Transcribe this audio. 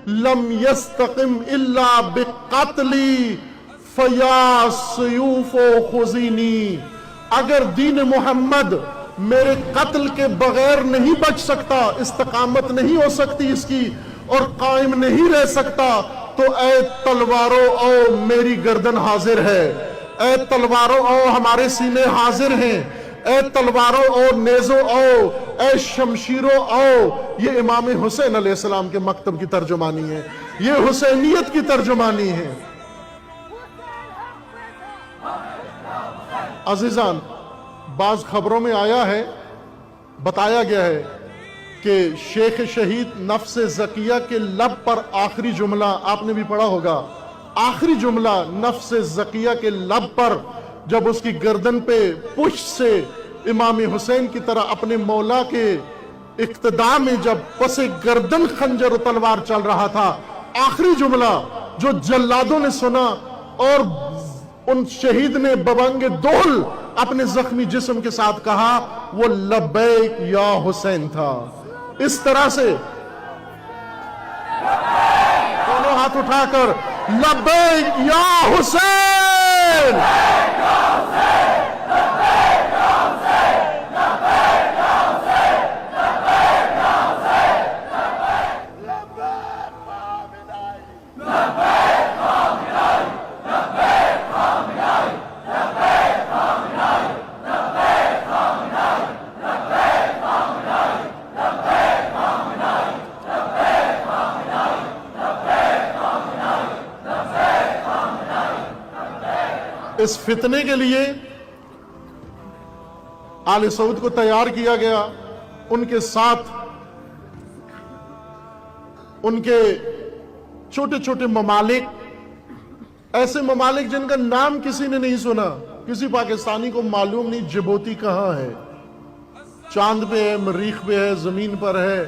لم یستقم الا بقتلی فیا سیوف خزینی، اگر دین محمد میرے قتل کے بغیر نہیں بچ سکتا، استقامت نہیں ہو سکتی اس کی اور قائم نہیں رہ سکتا، تو اے تلواروں او میری گردن حاضر ہے، اے تلواروں او ہمارے سینے حاضر ہیں، اے تلواروں او نیزوں او، اے شمشیروں او۔ یہ امام حسین علیہ السلام کے مکتب کی ترجمانی ہے، یہ حسینیت کی ترجمانی ہے۔ عزیزان، بعض خبروں میں آیا ہے، بتایا گیا ہے کہ شیخ شہید نفس زکیہ کے لب پر آخری جملہ آپ نے بھی پڑھا ہوگا، آخری جملہ نفس زکیہ کے لب پر جب اس کی گردن پہ پشت سے امام حسین کی طرح اپنے مولا کے اقتداء میں جب پس گردن خنجر و تلوار چل رہا تھا، آخری جملہ جو جلادوں نے سنا اور ان شہید نے ببنگ دول اپنے زخمی جسم کے ساتھ کہا، وہ لبیک یا حسین تھا۔ اس طرح سے دونوں ہاتھ اٹھا کر لبیک یا حسین، اس فتنے کے لیے آل سعود کو تیار کیا گیا، ان کے ساتھ ان کے چھوٹے چھوٹے ممالک، ایسے ممالک جن کا نام کسی نے نہیں سنا، کسی پاکستانی کو معلوم نہیں جبوتی کہاں ہے، چاند پہ ہے، مریخ پہ ہے، زمین پر ہے،